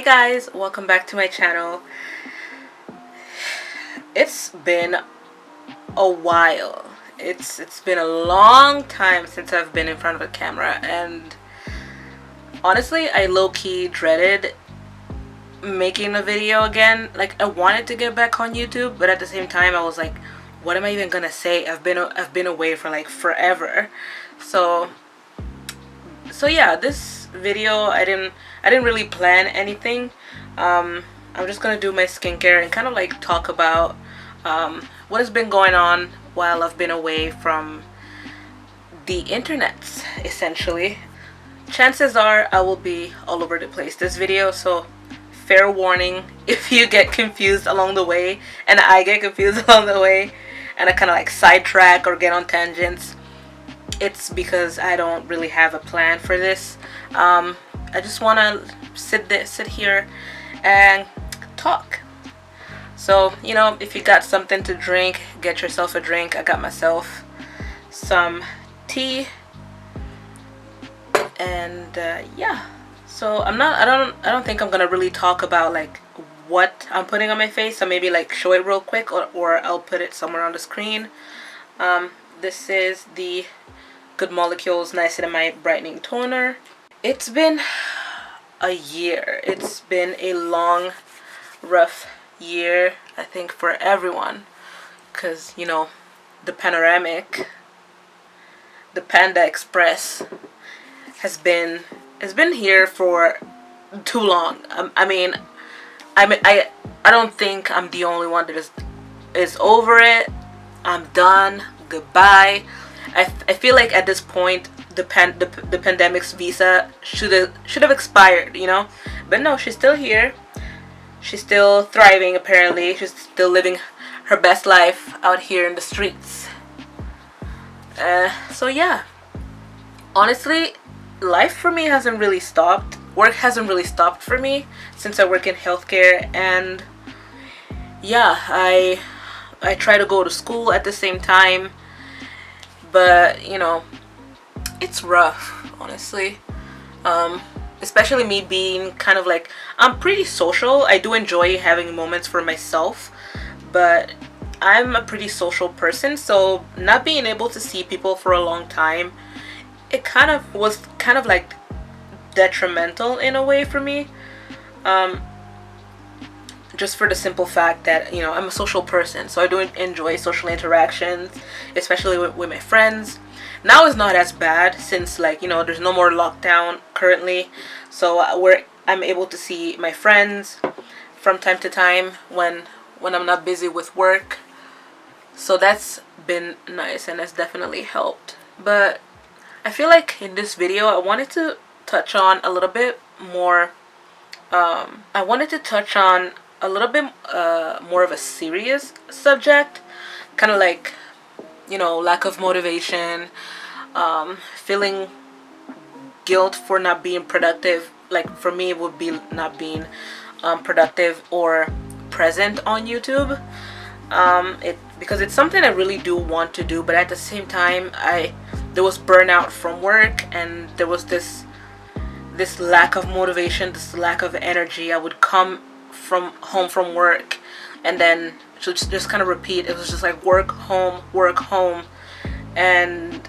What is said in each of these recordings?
guys, welcome back to my channel. It's been a while. It's been a long time since I've been in front of a camera, and honestly I low-key dreaded making a video again. Like, I wanted to get back on YouTube, but at the same time I was like, what am I even gonna say? I've been away for like forever. So yeah, this video I didn't really plan anything. I'm just gonna do my skincare and kind of like talk about what has been going on while I've been away from the internet, essentially. Chances are I will be all over the place this video, so fair warning if you get confused along the way, and I get confused along the way, and I kind of like sidetrack or get on tangents. It's because I don't really have a plan for this. I just want to sit here and talk. So, you know, if you got something to drink, get yourself a drink. I got myself some tea, and yeah. So I don't think I'm gonna really talk about like what I'm putting on my face. So maybe like show it real quick, or I'll put it somewhere on the screen. This is the Good Molecules Niacinamide Brightening Toner. It's been a year. It's been a long, rough year, I think, for everyone, because, you know, the panoramic, the Panda Express has been here for too long. I don't think I'm the only one that is over it. I'm done. Goodbye. I feel like at this point the pandemic's visa should have expired, you know, but no, she's still here. She's still thriving, apparently. She's still living her best life out here in the streets. So yeah, honestly, life for me hasn't really stopped. Work hasn't really stopped for me since I work in healthcare, and yeah, I try to go to school at the same time, but you know, it's rough, honestly. Especially me being kind of like, I'm pretty social. I do enjoy having moments for myself, but I'm a pretty social person, so not being able to see people for a long time, it kind of was like detrimental in a way for me. Just for the simple fact that, you know, I'm a social person, so I do enjoy social interactions, especially with my friends. Now it's not as bad since, like, you know, there's no more lockdown currently, so I'm able to see my friends from time to time when I'm not busy with work. So that's been nice, and that's definitely helped. But I feel like in this video I wanted to touch on a little bit more. I wanted to touch on a little bit more of a serious subject, kind of like, you know, lack of motivation, feeling guilt for not being productive. Like, for me, it would be not being productive or present on YouTube. Because it's something I really do want to do, but at the same time, there was burnout from work, and there was this lack of motivation, this lack of energy. I would come home from work, and then just kind of repeat. It was just like work, home, and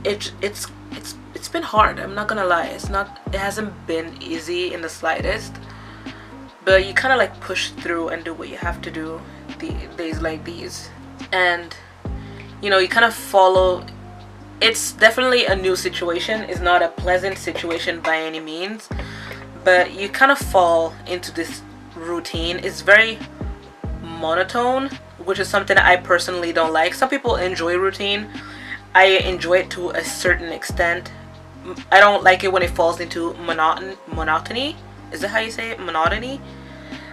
it's been hard. I'm not gonna lie. It hasn't been easy in the slightest, but you kind of like push through and do what you have to do days like these, and you know, you kind of follow. It's definitely a new situation. It's not a pleasant situation by any means, but you kind of fall into this routine. It's very monotone, which is something I personally don't like. Some people enjoy routine. I enjoy it to a certain extent. I don't like it when it falls into monotony. Is that how you say it? Monotony?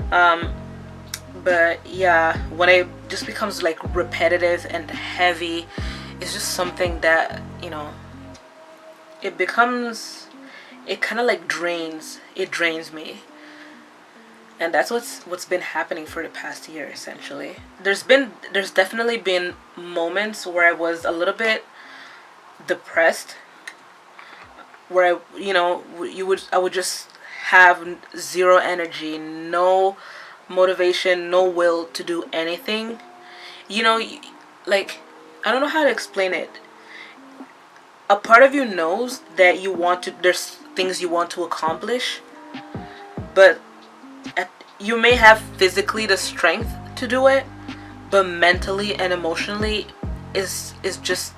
But yeah, when it just becomes like repetitive and heavy, it's just something that, you know, it kind of like drains me. And that's what's been happening for the past year, essentially. There's definitely been moments where I was a little bit depressed, where I would just have zero energy, no motivation, no will to do anything, you know, like, I don't know how to explain it. A part of you knows that there's things you want to accomplish, but you may have physically the strength to do it, but mentally and emotionally is just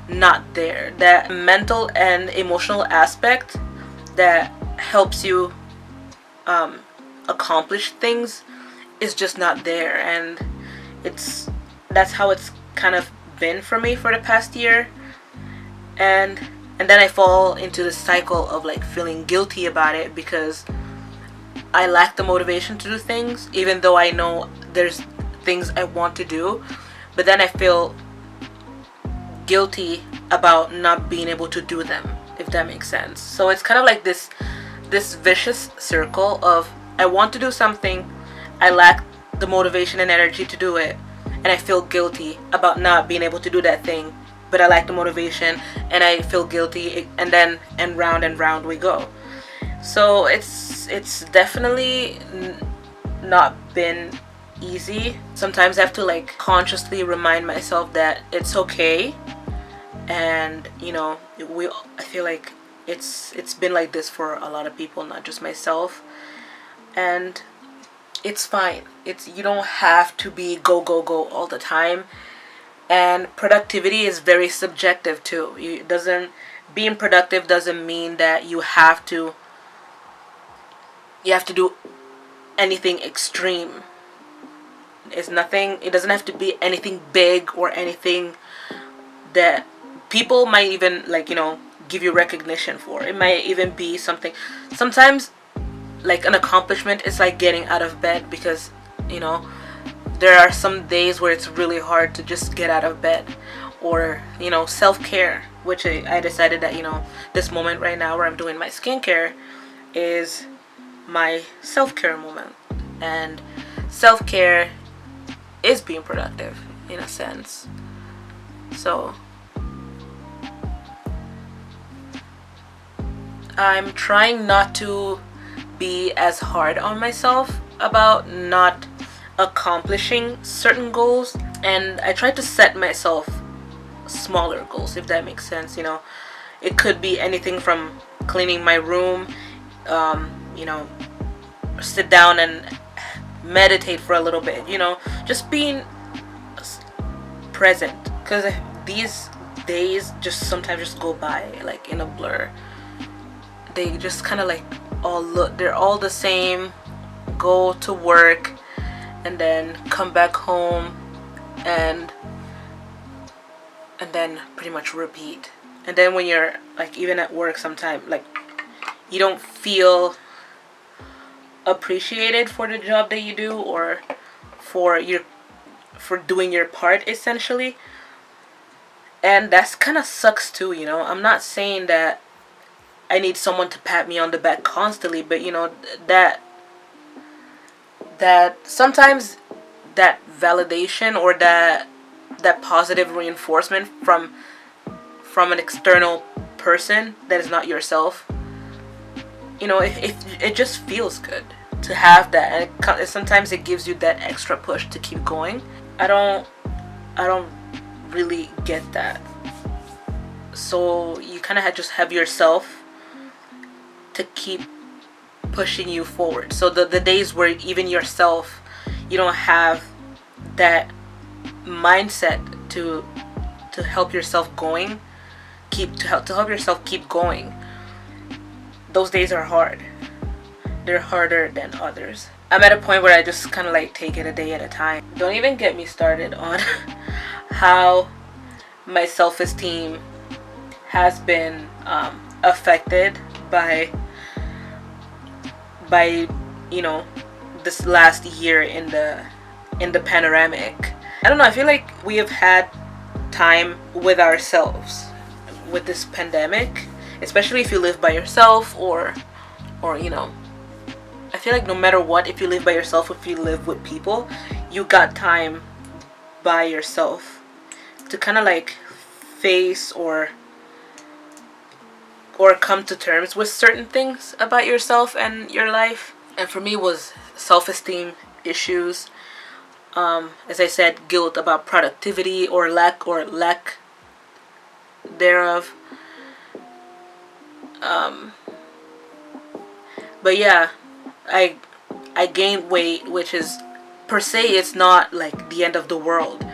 not there. That mental and emotional aspect that helps you accomplish things is just not there. And that's how it's kind of been for me for the past year. And then I fall into the cycle of like feeling guilty about it because I lack the motivation to do things, even though I know there's things I want to do. But then I feel guilty about not being able to do them, if that makes sense. So it's kind of like this vicious circle of, I want to do something, I lack the motivation and energy to do it, and I feel guilty about not being able to do that thing, but I lack the motivation and I feel guilty, and round we go. So it's definitely not been easy. Sometimes I have to like consciously remind myself that it's okay, and I feel like it's been like this for a lot of people, not just myself, and it's fine. You don't have to be go all the time, and productivity is very subjective too. Being productive doesn't mean that you have to do anything extreme. It doesn't have to be anything big or anything that people might even give you recognition for. It might even be something, sometimes like an accomplishment is like getting out of bed, because there are some days where it's really hard to just get out of bed. Or self-care, which I decided that this moment right now where I'm doing my skincare is my self-care moment. And self-care is being productive in a sense. So I'm trying not to be as hard on myself about not accomplishing certain goals, and I try to set myself smaller goals, if that makes sense. It could be anything from cleaning my room, sit down and meditate for a little bit, just being present, because these days just sometimes just go by like in a blur. They just kind of like they're all the same. Go to work and then come back home and then pretty much repeat. And then when you're like even at work, sometimes like you don't feel appreciated for the job that you do, or for doing your part essentially. And that's kind of sucks too. I'm not saying that I need someone to pat me on the back constantly, but that sometimes that validation or that positive reinforcement from an external person that is not yourself, if it just feels good to have that, and sometimes it gives you that extra push to keep going. I don't really get that. So you kind of just have yourself to keep pushing you forward. So the days where even yourself, you don't have that mindset to help yourself going, to help yourself keep going, those days are hard. They're harder than others. I'm at a point where I just kind of like take it a day at a time. Don't even get me started on how my self-esteem has been affected by this last year in the panoramic. I don't know, I feel like we have had time with ourselves with this pandemic, especially if you live by yourself, or I feel like no matter what, if you live by yourself, if you live with people, you got time by yourself to kind of like face or or come to terms with certain things about yourself and your life. And for me was self-esteem issues. As I said, guilt about productivity or lack thereof. But yeah, I gained weight, which is per se it's not like the end of the world.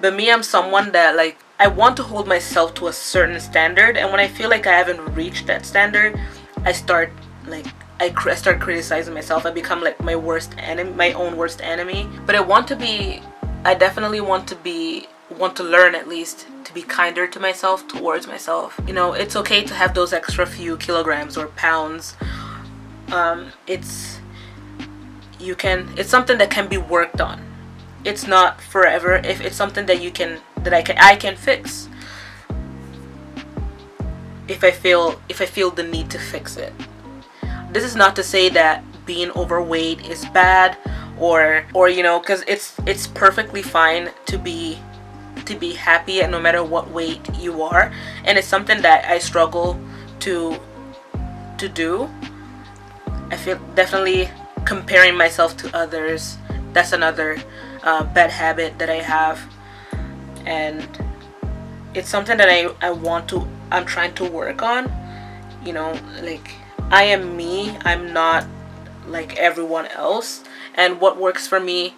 But me, I'm someone that like I want to hold myself to a certain standard, and when I feel like I haven't reached that standard, I start like I start criticizing myself. I become like my worst enemy, my own worst enemy. But I definitely want to learn at least to be kinder to myself, towards myself. You know, it's okay to have those extra few kilograms or pounds. It's something that can be worked on. It's not forever. If it's something that I can fix. If I feel the need to fix it. This is not to say that being overweight is bad, or you know, because it's perfectly fine to be happy and no matter what weight you are, and it's something that I struggle to do. I feel definitely comparing myself to others. That's another bad habit that I have, and it's something that I'm trying to work on. You know, like I am me. I'm not like everyone else, and what works for me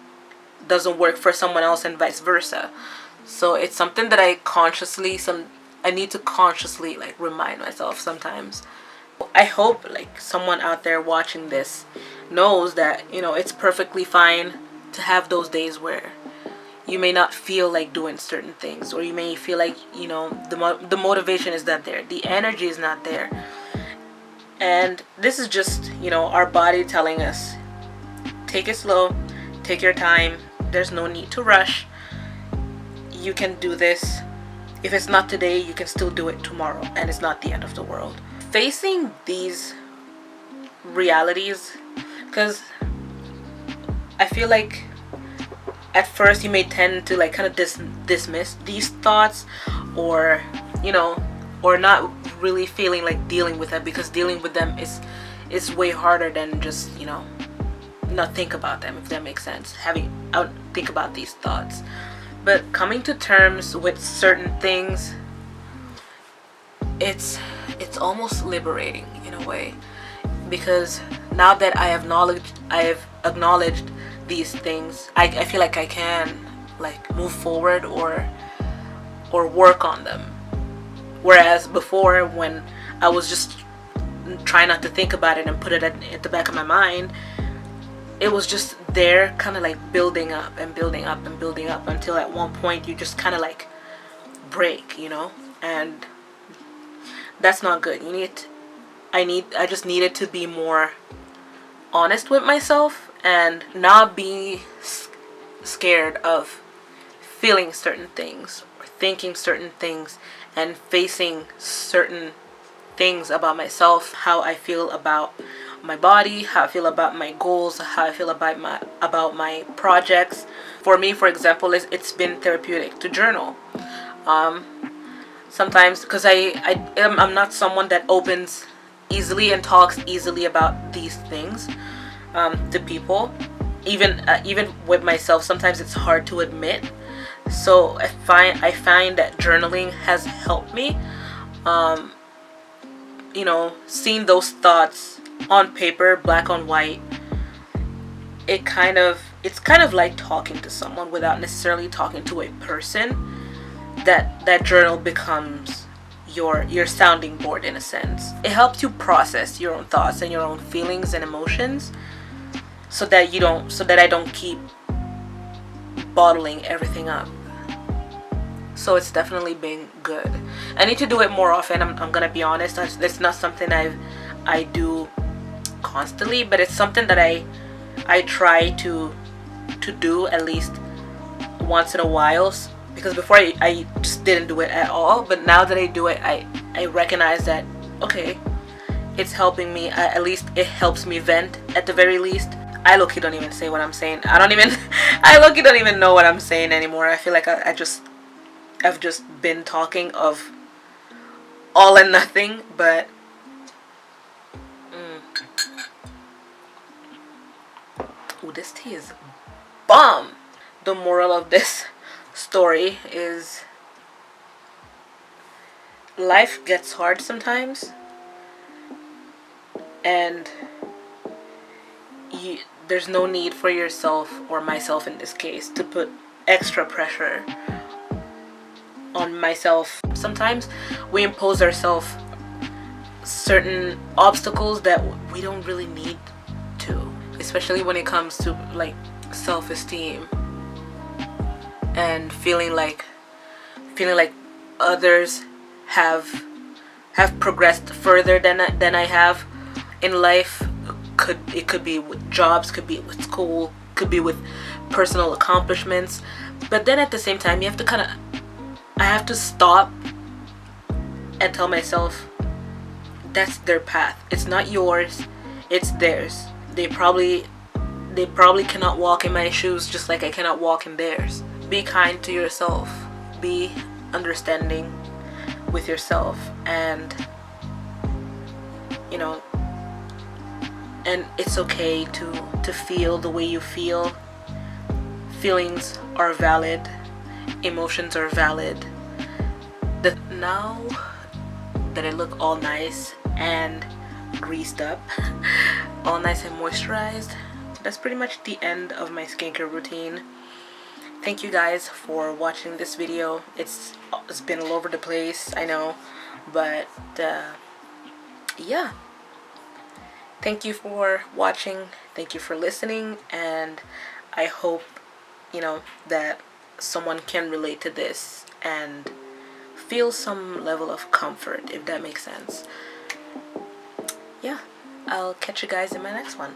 doesn't work for someone else, and vice versa. So it's something that I need to consciously like remind myself sometimes. I hope like someone out there watching this knows that, you know, it's perfectly fine to have those days where you may not feel like doing certain things, or you may feel like, you know, the motivation is not there, the energy is not there. And this is just, you know, our body telling us, take it slow, take your time, there's no need to rush, you can do this. If it's not today, you can still do it tomorrow, and it's not the end of the world. Facing these realities, because I feel like at first you may tend to like kind of dismiss these thoughts, or, you know, or not really feeling like dealing with them, because dealing with them is way harder than just, you know, not think about them, if that makes sense. Think about these thoughts. But coming to terms with certain things, it's almost liberating in a way, because now that I have acknowledged these things, I feel like I can like move forward or work on them. Whereas before, when I was just trying not to think about it and put it at the back of my mind, it was just there, kind of like building up and building up and building up, until at one point you just kind of like break, you know. And that's not good. I just needed to be more honest with myself and not be scared of feeling certain things or thinking certain things and facing certain things about myself, how I feel about my body, how I feel about my goals, how I feel about my projects. For me, for example, it's been therapeutic to journal. Sometimes, because I'm not someone that opens easily and talks easily about these things to people, even with myself. Sometimes it's hard to admit. So I find that journaling has helped me. You know, seeing those thoughts on paper, black on white, it's kind of like talking to someone without necessarily talking to a person. That journal becomes your sounding board in a sense. It helps you process your own thoughts and your own feelings and emotions, so that I don't keep bottling everything up. So it's definitely been good. I need to do it more often. I'm gonna be honest. It's not something I do constantly, but it's something that I try to do at least once in a while. Because before I just didn't do it at all. But now that I do it, I recognize that, okay, it's helping me. At least it helps me vent at the very least. I low-key don't even say what I'm saying. I low-key don't even know what I'm saying anymore. I feel like I've just been talking of all and nothing. But Ooh, this tea is bomb. The moral of this story is life gets hard sometimes, and there's no need for yourself, or myself in this case, to put extra pressure on myself. Sometimes we impose ourselves certain obstacles that we don't really need to, especially when it comes to like self-esteem and feeling like others have progressed further than I have in life. It could be with jobs, could be with school, could be with personal accomplishments. But then at the same time, you have to I have to stop and tell myself that's their path. It's not yours, it's theirs. They probably cannot walk in my shoes just like I cannot walk in theirs. Be kind to yourself. Be understanding with yourself, and you know, and it's okay to feel the way you feel. Feelings are valid, emotions are valid. Now that I look all nice and greased up, all nice and moisturized, that's pretty much the end of my skincare routine. Thank you guys for watching this video. It's been all over the place, I know, but yeah, thank you for watching, thank you for listening, and I hope that someone can relate to this and feel some level of comfort, if that makes sense. Yeah, I'll catch you guys in my next one.